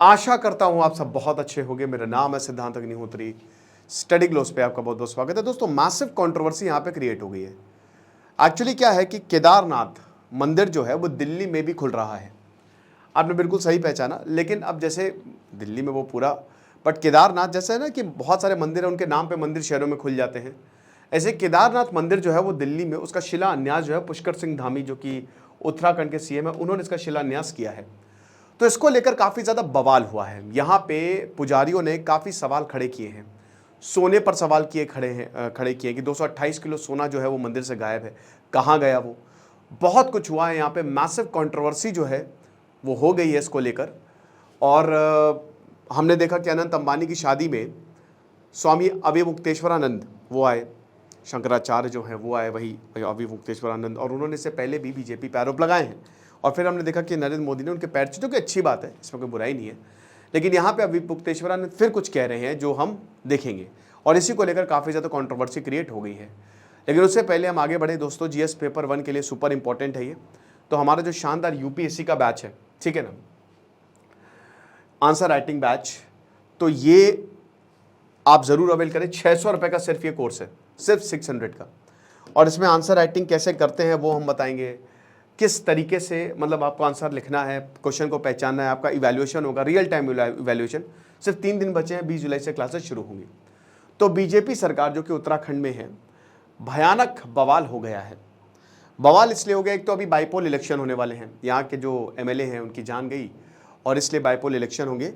आशा करता हूं आप सब बहुत अच्छे होंगे। मेरा नाम है सिद्धांत अग्निहोत्री। स्टडी ग्लोस पे आपका बहुत बहुत स्वागत है। दोस्तों, मैसिव कंट्रोवर्सी यहां पे क्रिएट हो गई है। एक्चुअली क्या है कि केदारनाथ मंदिर जो है वो दिल्ली में भी खुल रहा है। आपने बिल्कुल सही पहचाना। लेकिन अब जैसे दिल्ली में वो पूरा, बट केदारनाथ जैसे है ना कि बहुत सारे मंदिर है, उनके नाम पे मंदिर शहरों में खुल जाते हैं। ऐसे केदारनाथ मंदिर जो है वो दिल्ली में, उसका शिलान्यास जो है पुष्कर सिंह धामी जो कि उत्तराखंड के सीएम है, उन्होंने इसका शिलान्यास किया है। तो इसको लेकर काफ़ी ज़्यादा बवाल हुआ है। यहाँ पे पुजारियों ने काफ़ी सवाल खड़े किए हैं। सोने पर सवाल खड़े किए कि 228 किलो सोना जो है वो मंदिर से गायब है, कहाँ गया वो। बहुत कुछ हुआ है यहाँ पे। मैसिव कंट्रोवर्सी जो है वो हो गई है इसको लेकर। और हमने देखा कि अनंत अंबानी की शादी में स्वामी अविमुक्तेश्वरानंद वो आए, शंकराचार्य जो हैं वो आए, वही अविमुक्तेश्वरानंद, और उन्होंने इससे पहले भी बीजेपी पे आरोप लगाए हैं। और फिर हमने देखा कि नरेंद्र मोदी ने उनके पैर छूए, जो कि अच्छी बात है, इसमें कोई बुराई नहीं है। लेकिन यहाँ पे अविमुक्तेश्वरानंद फिर कुछ कह रहे हैं जो हम देखेंगे, और इसी को लेकर काफ़ी ज़्यादा कंट्रोवर्सी क्रिएट हो गई है। लेकिन उससे पहले हम आगे बढ़े दोस्तों, जीएस पेपर 1 के लिए सुपर इंपॉर्टेंट है ये। तो हमारा जो शानदार यूपीएससी का बैच है, ठीक है ना, आंसर राइटिंग बैच, तो ये आप ज़रूर अवेल करें। 600 रुपये का सिर्फ ये कोर्स है, सिर्फ 600 का। और इसमें आंसर राइटिंग कैसे करते हैं वो हम बताएंगे, किस तरीके से मतलब आपको आंसर लिखना है, क्वेश्चन को पहचानना है, आपका इवैल्यूएशन होगा, रियल टाइम इवैल्यूएशन। सिर्फ 3 दिन बचे हैं, 20 जुलाई से क्लासेस शुरू होंगी। तो बीजेपी सरकार जो कि उत्तराखंड में है, भयानक बवाल हो गया है। बवाल इसलिए हो गया, एक तो अभी बाईपोल इलेक्शन होने वाले हैं, यहाँ के जो एमएलए हैं उनकी जान गई, और इसलिए बाईपोल इलेक्शन होंगे।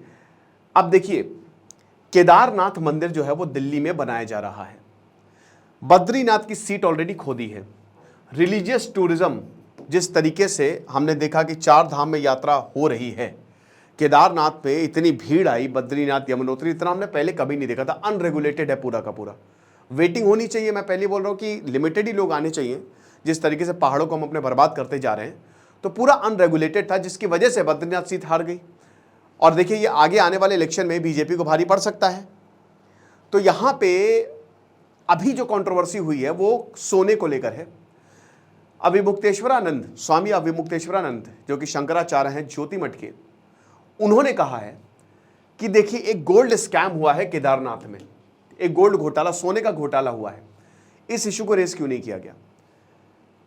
अब देखिए, केदारनाथ मंदिर जो है वो दिल्ली में बनाया जा रहा है। बद्रीनाथ की सीट ऑलरेडी खो दी है। रिलीजियस टूरिज्म जिस तरीके से हमने देखा कि 4 धाम में यात्रा हो रही है, केदारनाथ पे इतनी भीड़ आई, बद्रीनाथ यमुनोत्री इतना हमने पहले कभी नहीं देखा था। अनरेगुलेटेड है पूरा का पूरा। वेटिंग होनी चाहिए। मैं पहले बोल रहा हूँ कि लिमिटेड ही लोग आने चाहिए। जिस तरीके से पहाड़ों को हम अपने बर्बाद करते जा रहे हैं, तो पूरा अनरेगुलेटेड था, जिसकी वजह से बद्रीनाथ सीट हार गई। और देखिए, ये आगे आने वाले इलेक्शन में बीजेपी को भारी पड़ सकता है। तो यहाँ पे अभी जो कंट्रोवर्सी हुई है वो सोने को लेकर है। अविमुक्तेश्वरानंद, स्वामी अविमुक्तेश्वरानंद जो कि शंकराचार्य हैं ज्योति मठ के, उन्होंने कहा है कि देखिए, एक गोल्ड स्कैम हुआ है केदारनाथ में, एक गोल्ड घोटाला, सोने का घोटाला हुआ है। इस इशू को रेस क्यों नहीं किया गया?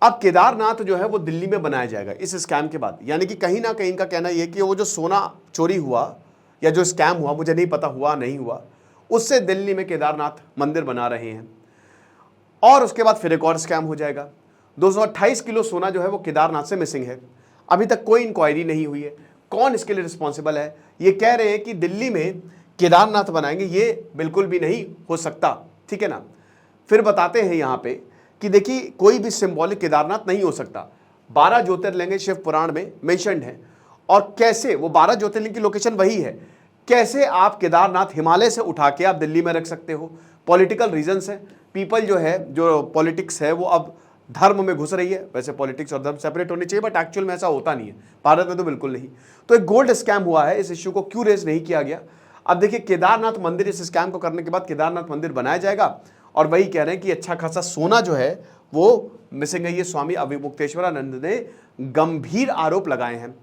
अब केदारनाथ जो है वो दिल्ली में बनाया जाएगा इस स्कैम के बाद। यानी कि कहीं ना कहीं इनका कहना यह कि वो जो सोना चोरी हुआ या जो स्कैम हुआ, मुझे नहीं पता हुआ नहीं हुआ, उससे दिल्ली में केदारनाथ मंदिर बना रहे हैं। और उसके बाद फिर एक और स्कैम हो जाएगा। 228 किलो सोना जो है वो केदारनाथ से मिसिंग है। अभी तक कोई इंक्वायरी नहीं हुई है, कौन इसके लिए रिस्पॉन्सिबल है। ये कह रहे हैं कि दिल्ली में केदारनाथ बनाएंगे, ये बिल्कुल भी नहीं हो सकता, ठीक है ना। फिर बताते हैं यहाँ पे कि देखिए, कोई भी सिंबॉलिक केदारनाथ नहीं हो सकता। 12 ज्योतिर्लिंग शिव पुराण में मेंशन्ड है। और कैसे वो 12 ज्योतिर्लिंग की लोकेशन वही है, कैसे आप केदारनाथ हिमालय से उठा के आप दिल्ली में रख सकते हो? पॉलिटिकल रीजंस है। पीपल जो है, जो पॉलिटिक्स है, वो अब धर्म में घुस रही है। वैसे पॉलिटिक्स और धर्म सेपरेट होने चाहिए, बट एक्चुअल में ऐसा होता नहीं है, भारत में तो बिल्कुल नहीं। तो एक गोल्ड स्कैम हुआ है, इस इश्यू को क्यों रेज नहीं किया गया? अब देखिए, केदारनाथ मंदिर, इस स्कैम को करने के बाद केदारनाथ मंदिर बनाया जाएगा, और वही कह रहे हैं कि अच्छा खासा सोना जो है वो मिसिंग है। ये स्वामी अविमुक्तेश्वरानंद ने गंभीर आरोप लगाए हैं।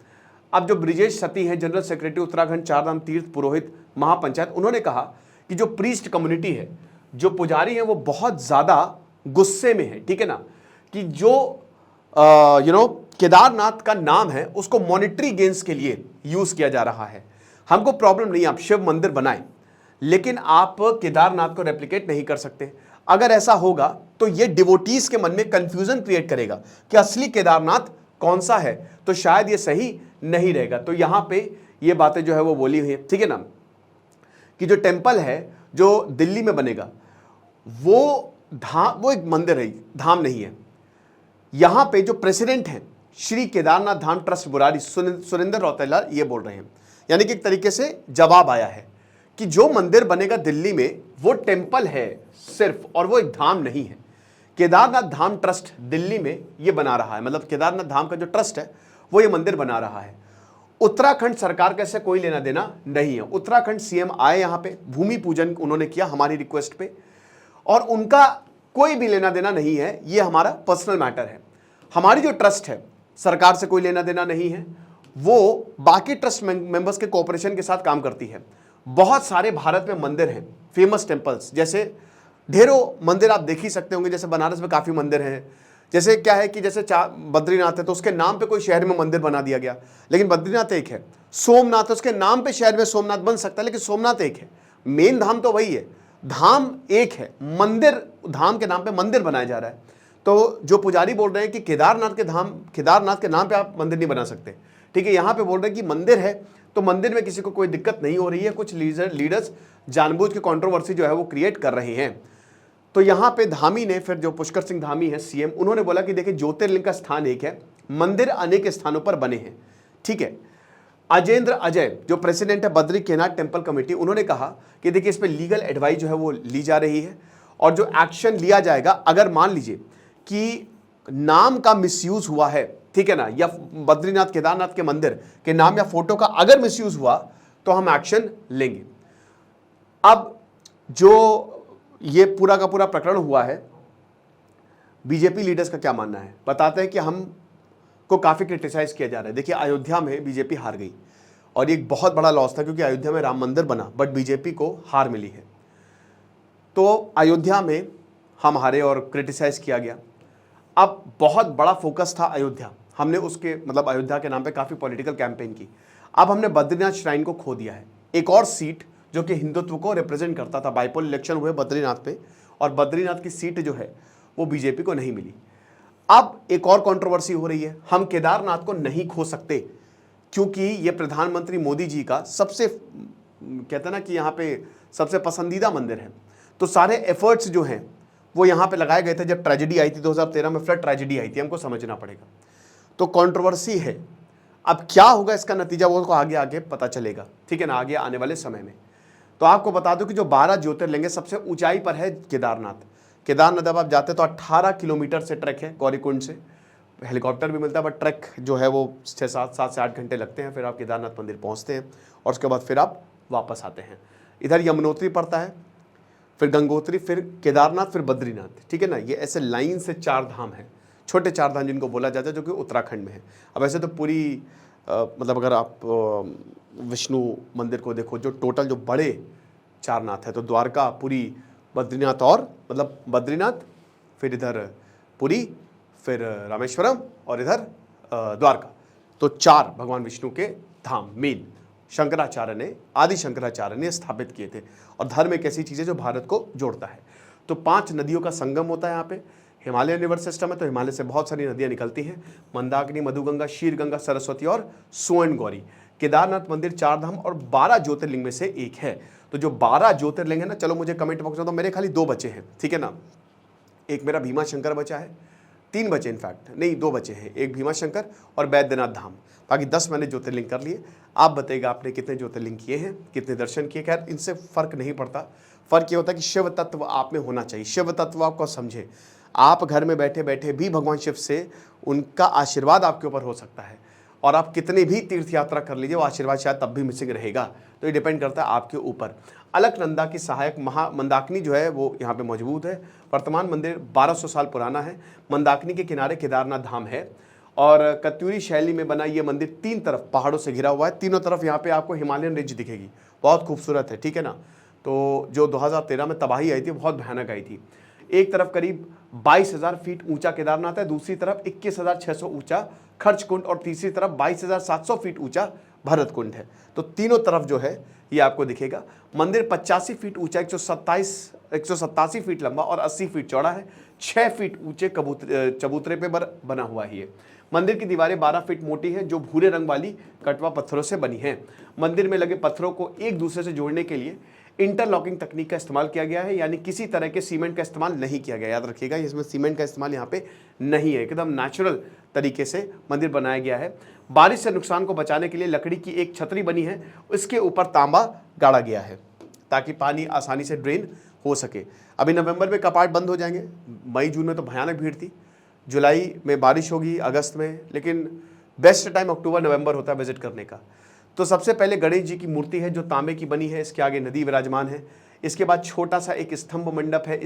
अब जो ब्रिजेश सती हैं, जनरल सेक्रेटरी उत्तराखंड चारधाम तीर्थ पुरोहित महापंचायत, उन्होंने कहा कि जो प्रीस्ट कम्युनिटी है, जो पुजारी है, वो बहुत ज्यादा गुस्से में है, ठीक है ना, कि जो केदारनाथ का नाम है उसको मॉनिटरी गेन्स के लिए यूज किया जा रहा है। हमको प्रॉब्लम नहीं, आप शिव मंदिर बनाएं, लेकिन आप केदारनाथ को रेप्लिकेट नहीं कर सकते। अगर ऐसा होगा तो ये डिवोटीज के मन में कंफ्यूजन क्रिएट करेगा कि असली केदारनाथ कौन सा है, तो शायद ये सही नहीं रहेगा। तो यहां पे ये बातें जो है वो बोली हुई है, ठीक है ना, कि जो टेंपल है जो दिल्ली में बनेगा वो एक मंदिर है, धाम नहीं है। यहां पे जो प्रेसिडेंट हैं श्री केदारनाथ धाम ट्रस्ट बुरारी सुरेंद्र रौतेला, ये बोल रहे हैं, यानी कि एक तरीके से जवाब आया है कि जो मंदिर बनेगा दिल्ली में वो टेंपल है सिर्फ, और वो एक धाम नहीं है। केदारनाथ धाम ट्रस्ट दिल्ली में ये बना रहा है, मतलब केदारनाथ धाम का जो ट्रस्ट है वो ये मंदिर बना रहा है। उत्तराखंड सरकार का इससे कोई लेना देना नहीं है। उत्तराखंड सीएम आए यहाँ पे, भूमि पूजन उन्होंने किया हमारी रिक्वेस्ट पे, और उनका कोई भी लेना देना नहीं है, ये हमारा पर्सनल मैटर है। हमारी जो ट्रस्ट है सरकार से कोई लेना देना नहीं है, वो बाकी ट्रस्ट मेंबर्स के कोऑपरेशन के साथ काम करती है। बहुत सारे भारत में मंदिर हैं, फेमस टेम्पल्स, जैसे ढेरों मंदिर आप देख ही सकते होंगे। जैसे बनारस में काफ़ी मंदिर हैं। जैसे क्या है कि जैसे बद्रीनाथ है तो उसके नाम पे कोई शहर में मंदिर बना दिया गया, लेकिन बद्रीनाथ एक है। सोमनाथ है, उसके नाम पे शहर में सोमनाथ बन सकता है, लेकिन सोमनाथ एक है। मेन धाम तो वही है, धाम एक है, मंदिर धाम के नाम पे मंदिर बनाया जा रहा है। तो जो पुजारी बोल रहे हैं कि केदारनाथ के नाम पे आप मंदिर नहीं बना सकते, ठीक है। यहाँ पे बोल रहे हैं कि मंदिर है तो मंदिर में किसी को कोई दिक्कत नहीं हो रही है। कुछ लीडर्स जानबूझ के कंट्रोवर्सी जो है वो क्रिएट कर रहे हैं। तो यहाँ पे धामी ने, फिर जो पुष्कर सिंह धामी है सीएम, उन्होंने बोला कि देखिए ज्योतिर्लिंग का स्थान एक है, मंदिर अनेक स्थानों पर बने हैं, ठीक है। अजेंद्र अजय जो प्रेसिडेंट है बद्री केदारनाथ टेम्पल कमेटी, उन्होंने कहा कि देखिए इस पे लीगल एडवाइस जो है वो ली जा रही है और जो एक्शन लिया जाएगा, अगर मान लीजिए कि नाम का मिसयूज हुआ है, ठीक है ना, या बद्रीनाथ केदारनाथ के मंदिर के नाम या फोटो का अगर मिसयूज हुआ तो हम एक्शन लेंगे। अब जो ये पूरा का पूरा प्रकरण हुआ है, बीजेपी लीडर्स का क्या मानना है बताते हैं कि हम को काफ़ी क्रिटिसाइज किया जा रहा है। देखिए अयोध्या में बीजेपी हार गई और ये एक बहुत बड़ा लॉस था, क्योंकि अयोध्या में राम मंदिर बना बट बीजेपी को हार मिली है। तो अयोध्या में हम हारे और क्रिटिसाइज किया गया। अब बहुत बड़ा फोकस था अयोध्या, हमने उसके मतलब अयोध्या के नाम पे काफ़ी पॉलिटिकल कैंपेन की। अब हमने बद्रीनाथ श्राइन को खो दिया है, एक और सीट जो कि हिंदुत्व को रिप्रेजेंट करता था। बाइपोल इलेक्शन हुए बद्रीनाथ पे और बद्रीनाथ की सीट जो है वो बीजेपी को नहीं मिली। अब एक और कंट्रोवर्सी हो रही है, हम केदारनाथ को नहीं खो सकते क्योंकि ये प्रधानमंत्री मोदी जी का सबसे, कहते हैं ना कि यहाँ पे सबसे पसंदीदा मंदिर है। तो सारे एफर्ट्स जो हैं वो यहाँ पे लगाए गए थे। जब ट्रेजेडी आई थी 2013 में, फ्लड ट्रेजेडी आई थी, हमको समझना पड़ेगा। तो कंट्रोवर्सी है। अब क्या होगा इसका नतीजा वो आगे आगे पता चलेगा, ठीक है ना, आगे आने वाले समय में। तो आपको बता दूं कि जो 12 ज्योतिर्लिंग सबसे ऊंचाई पर है केदारनाथ। केदारनाथ अब आप जाते तो 18 किलोमीटर से ट्रैक है, गौरीकुंड से हेलीकॉप्टर भी मिलता है, बट ट्रैक जो है वो 7 से 8 घंटे लगते हैं। फिर आप केदारनाथ मंदिर पहुंचते हैं और उसके बाद फिर आप वापस आते हैं। इधर यमुनोत्री पड़ता है, फिर गंगोत्री, फिर केदारनाथ, फिर बद्रीनाथ, ठीक है ना। ये ऐसे लाइन से 4 धाम हैं, छोटे 4 धाम जिनको बोला जाता है, जो कि उत्तराखंड में है। अब ऐसे तो पूरी मतलब अगर आप विष्णु मंदिर को देखो, जो टोटल जो बड़े 4 नाथ है, तो द्वारका, पुरी, बद्रीनाथ और मतलब बद्रीनाथ, फिर इधर पुरी, फिर रामेश्वरम और इधर द्वारका। तो 4 भगवान विष्णु के धाम मेन शंकराचार्य ने, आदि शंकराचार्य ने स्थापित किए थे। और धर्म एक ऐसी चीज़ है जो भारत को जोड़ता है। तो 5 नदियों का संगम होता है यहाँ पे। हिमालयन रिवर सिस्टम है तो हिमालय से बहुत सारी नदियाँ निकलती हैं, मंदाकिनी, मधुगंगा, शीरगंगा, सरस्वती और स्वर्ण गौरी। केदारनाथ मंदिर 4 धाम और 12 ज्योतिर्लिंग में से एक है। तो जो 12 ज्योतिर्लिंग है ना, चलो मुझे कमेंट बॉक्स में, तो मेरे खाली 2 बचे हैं, ठीक है ना। एक मेरा भीमा शंकर बचा है, 3 बचे, इनफैक्ट नहीं 2 बचे हैं, एक भीमा शंकर और बैद्यनाथ धाम। बाकी 10 मैंने ज्योतिर्लिंग कर लिए। आप बताइएगा आपने कितने ज्योतिर्लिंग किए हैं, कितने दर्शन किए। खैर इनसे फर्क नहीं पड़ता, फर्क ये होता है कि शिव तत्व आप में होना चाहिए। शिव तत्व आपको समझे, आप घर में बैठे बैठे भी भगवान शिव से उनका आशीर्वाद आपके ऊपर हो सकता है। और आप कितने भी तीर्थ यात्रा कर लीजिए, वो आशीर्वाद शायद तब भी मिसिंग रहेगा। तो ये डिपेंड करता है आपके ऊपर। अलकनंदा की सहायक मंदाकिनी जो है वो यहाँ पे मौजूद है। वर्तमान मंदिर 1200 साल पुराना है। मंदाकिनी के किनारे केदारनाथ धाम है और कत्यूरी शैली में बना ये मंदिर 3 तरफ पहाड़ों से घिरा हुआ है। तीनों तरफ यहाँ पे आपको हिमालयन रेंज दिखेगी, बहुत खूबसूरत है, ठीक है ना। तो जो 2013 में तबाही आई थी, बहुत भयानक आई थी। एक तरफ करीब 22,000 फीट ऊंचा केदारनाथ है, दूसरी तरफ 21,600 ऊंचा खर्च कुंड और तीसरी तरफ 22,700 फीट ऊंचा भरत कुंड है। तो तीनों तरफ जो है ये आपको दिखेगा। मंदिर 85 फीट ऊंचा, 187 फीट लंबा और 80 फीट चौड़ा है। 6 फीट ऊंचे चबूतरे पे बना हुआ है ये। मंदिर की दीवारें 12 फीट मोटी है, जो भूरे रंग वाली कटवा पत्थरों से बनी है। मंदिर में लगे पत्थरों को एक दूसरे से जोड़ने के लिए इंटरलॉकिंग तकनीक का इस्तेमाल किया गया है, यानी किसी तरह के सीमेंट का इस्तेमाल नहीं किया गया। याद रखिएगा, इसमें सीमेंट का इस्तेमाल यहाँ पे नहीं है, एकदम नेचुरल तरीके से मंदिर बनाया गया है। बारिश से नुकसान को बचाने के लिए लकड़ी की एक छतरी बनी है, उसके ऊपर तांबा गाड़ा गया है ताकि पानी आसानी से ड्रेन हो सके। अभी नवंबर में कपाट बंद हो जाएंगे, मई जून में तो भयानक भीड़ थी, जुलाई में बारिश होगी, अगस्त में, लेकिन बेस्ट टाइम अक्टूबर नवंबर होता है विजिट करने का। तो सबसे पहले गणेश जी की मूर्ति है जो तांबे की बनी है, इसके आगे नदी विराजमान है। इसके बाद छोटा सा एक स्तंभ मंडप है,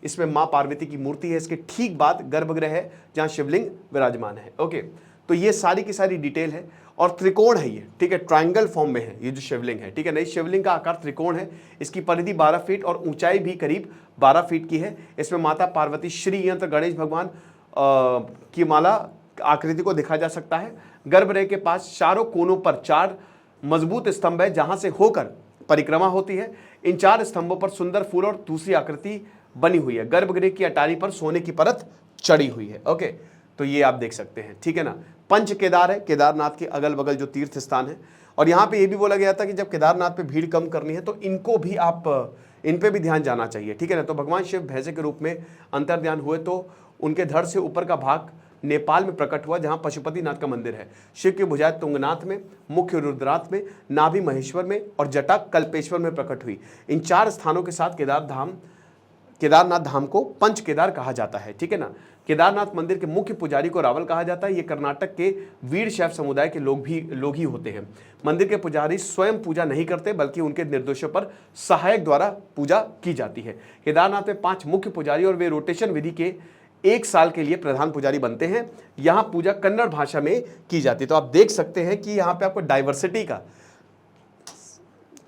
इसमें माँ पार्वती की मूर्ति है। इसके ठीक बाद गर्भगृह है जहाँ शिवलिंग विराजमान है। ओके, तो ये सारी की सारी डिटेल है और त्रिकोण है ये, ठीक है, ट्रायंगल फॉर्म में है ये जो शिवलिंग है, ठीक है ना। इस शिवलिंग का आकार त्रिकोण है, इसकी परिधि 12 फीट और ऊंचाई भी करीब 12 फीट की है। इसमें माता पार्वती, श्री यंत्र, गणेश भगवान की माला आकृति को देखा जा सकता है। गर्भगृह के पास चारों कोनों पर 4 मजबूत स्तंभ है जहां से होकर परिक्रमा होती है। इन 4 स्तंभों पर सुंदर फूल और दूसरी आकृति बनी हुई है। गर्भगृह की अटारी पर सोने की परत चढ़ी हुई है। ओके, तो ये आप देख सकते हैं, ठीक है ना। पंच केदार है, केदारनाथ के अगल बगल जो तीर्थ स्थान है। और यहाँ पे ये भी बोला गया था कि जब केदारनाथ पे भीड़ कम करनी है तो इनको भी आप इन पे भी ध्यान जाना चाहिए, ठीक है ना। तो भगवान शिव भैंसे के रूप में अंतर्ध्यान हुए तो उनके धड़ से ऊपर का भाग नेपाल में प्रकट हुआ जहां पशुपतिनाथ का मंदिर है। शिव की भुजाएं तुंगनाथ में, मुख्य रुद्राथ में, नाभि महेश्वर में और जटा कल्पेश्वर में प्रकट हुई। इन 4 स्थानों के साथ केदारनाथ धाम को पंच केदार कहा जाता है, ठीक है ना। केदारनाथ मंदिर के मुख्य पुजारी को रावल कहा जाता है। ये कर्नाटक के वीरशैव समुदाय के लोग ही होते हैं। मंदिर के पुजारी स्वयं पूजा नहीं करते बल्कि उनके निर्देशों पर सहायक द्वारा पूजा की जाती है। केदारनाथ में 5 मुख्य पुजारी और वे रोटेशन विधि के 1 साल के लिए प्रधान पुजारी बनते हैं। यहाँ पूजा कन्नड़ भाषा में की जाती है। तो आप देख सकते हैं कि यहाँ पे आपको डाइवर्सिटी का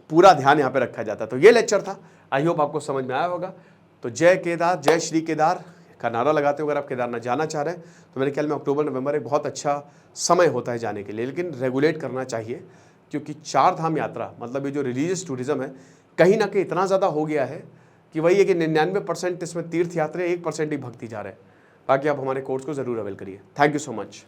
पूरा ध्यान यहाँ पे रखा जाता है। तो ये लेक्चर था, आई होप आपको समझ में आया होगा। तो जय केदार, जय श्री केदार का नारा लगाते हो अगर आप केदारनाथ जाना चाह रहे हैं तो मेरे ख्याल में अक्टूबर नवंबर एक बहुत अच्छा समय होता है जाने के लिए, लेकिन रेगुलेट करना चाहिए क्योंकि 4 धाम यात्रा मतलब ये जो रिलीजियस टूरिज्म है कहीं ना कहीं इतना ज़्यादा हो गया है कि वही है कि 99% इसमें तीर्थ यात्रा, 1% ही भक्ति जा रहे हैं। बाकी आप हमारे कोर्स को ज़रूर अवेल करिए। Thank you so much.